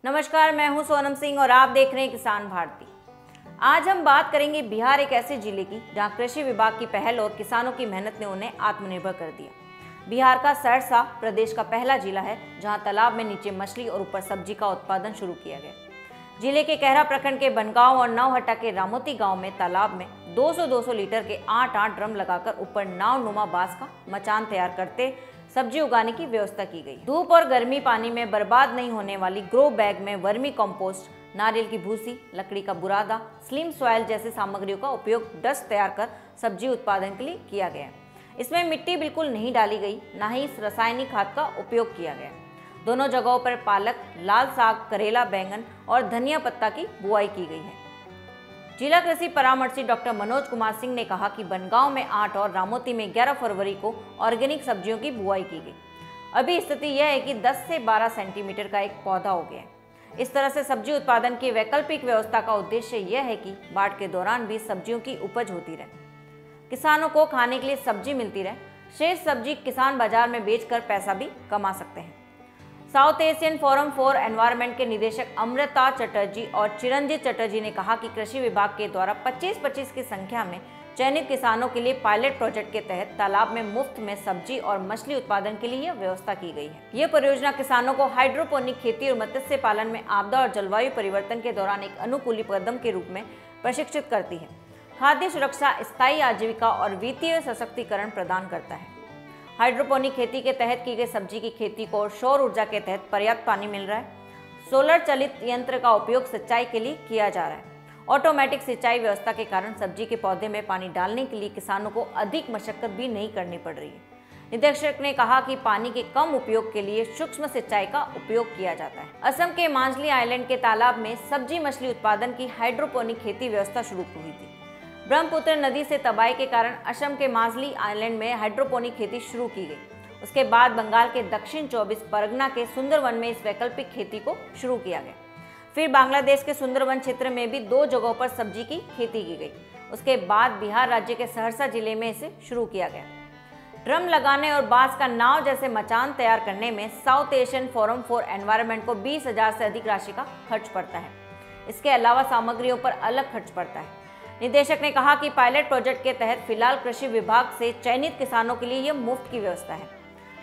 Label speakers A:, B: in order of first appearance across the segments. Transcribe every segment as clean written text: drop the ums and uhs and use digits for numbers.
A: नमस्कार, मैं हूं सोनम सिंह और आप देख रहे हैं किसान भारती। आज हम बात करेंगे बिहार एक ऐसे जिले की जहां कृषि विभाग की पहल और किसानों की मेहनत ने उन्हें आत्मनिर्भर कर दिया। बिहार का सहरसा प्रदेश का पहला जिला है जहां तालाब में नीचे मछली और ऊपर सब्जी का उत्पादन शुरू किया गया। जिले के कहरा प्रखंड के बनगांव और नौहट्टा के रामोती गांव में तालाब में 200-200 लीटर के 8-8 ड्रम लगाकर ऊपर नाव नुमा बांस का मचान तैयार करते सब्जी उगाने की व्यवस्था की गई। धूप और गर्मी पानी में बर्बाद नहीं होने वाली ग्रो बैग में वर्मी कंपोस्ट, नारियल की भूसी, लकड़ी का बुरादा, स्लिम सॉइल जैसे सामग्रियों का उपयोग डस्ट तैयार कर सब्जी उत्पादन के लिए किया गया। इसमें मिट्टी बिल्कुल नहीं डाली गई, न ही रासायनिक खाद का उपयोग किया गया। दोनों जगहों पर पालक, लाल साग, करेला, बैंगन और धनिया पत्ता की बुआई की गई है। जिला कृषि परामर्शी डॉक्टर मनोज कुमार सिंह ने कहा कि बनगांव में 8 और रामोती में 11 फरवरी को ऑर्गेनिक सब्जियों की बुआई की गई। अभी स्थिति यह है कि 10 से 12 सेंटीमीटर का एक पौधा हो गया है। इस तरह से सब्जी उत्पादन की वैकल्पिक व्यवस्था का उद्देश्य यह है कि बाढ़ के दौरान भी सब्जियों की उपज होती रहे, किसानों को खाने के लिए सब्जी मिलती रहे, शेष सब्जी किसान बाजार में बेचकर पैसा भी कमा सकते हैं। South Asian forum for environment के निदेशक अमृता चटर्जी और चिरंजीत चटर्जी ने कहा कि कृषि विभाग के द्वारा 25-25 की संख्या में चयनित किसानों के लिए पायलट प्रोजेक्ट के तहत तालाब में मुफ्त में सब्जी और मछली उत्पादन के लिए यह व्यवस्था की गई है। यह परियोजना किसानों को हाइड्रोपोनिक खेती और मत्स्य पालन में आपदा और जलवायु परिवर्तन के दौरान एक अनुकूली कदम के रूप में प्रशिक्षित करती है, खाद्य सुरक्षा, स्थायी आजीविका और वित्तीय सशक्तिकरण प्रदान करता है। हाइड्रोपोनिक खेती के तहत की गई सब्जी की खेती को और सौर ऊर्जा के तहत पर्याप्त पानी मिल रहा है। सोलर चलित यंत्र का उपयोग सिंचाई के लिए किया जा रहा है। ऑटोमेटिक सिंचाई व्यवस्था के कारण सब्जी के पौधे में पानी डालने के लिए किसानों को अधिक मशक्कत भी नहीं करनी पड़ रही है। निदेशक ने कहा कि पानी के कम उपयोग के लिए सूक्ष्म सिंचाई का उपयोग किया जाता है। असम के मांझली आइलैंड के तालाब में सब्जी मछली उत्पादन की हाइड्रोपोनिक खेती व्यवस्था शुरू हुई थी। ब्रह्मपुत्र नदी से तबाही के कारण असम के मांझली आइलैंड में हाइड्रोपोनिक खेती शुरू की गई। उसके बाद बंगाल के दक्षिण 24 परगना के सुंदरवन में इस वैकल्पिक खेती को शुरू किया गया। फिर बांग्लादेश के सुंदरवन क्षेत्र में भी 2 जगहों पर सब्जी की खेती की गई। उसके बाद बिहार राज्य के सहरसा जिले में इसे शुरू किया गया। ड्रम लगाने और बांस का नाव जैसे मचान तैयार करने में south Asian forum for environment को 20,000 से अधिक राशि का खर्च पड़ता है। इसके अलावा सामग्रियों पर अलग खर्च पड़ता है। निदेशक ने कहा कि पायलट प्रोजेक्ट के तहत फिलहाल कृषि विभाग से चयनित किसानों के लिए यह मुफ्त की व्यवस्था है।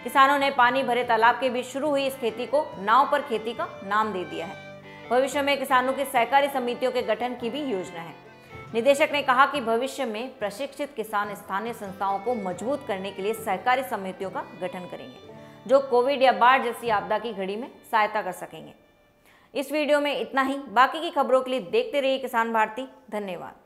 A: किसानों ने पानी भरे तालाब के बीच शुरू हुई इस खेती को नाव पर खेती का नाम दे दिया है। भविष्य में किसानों की सहकारी समितियों के गठन की भी योजना है। निदेशक ने कहा कि भविष्य में प्रशिक्षित किसान स्थानीय संस्थाओं को मजबूत करने के लिए सहकारी समितियों का गठन करेंगे, जो कोविड या बाढ़ जैसी आपदा की घड़ी में सहायता कर सकेंगे। इस वीडियो में इतना ही। बाकी की खबरों के लिए देखते रहिए किसान भारती। धन्यवाद।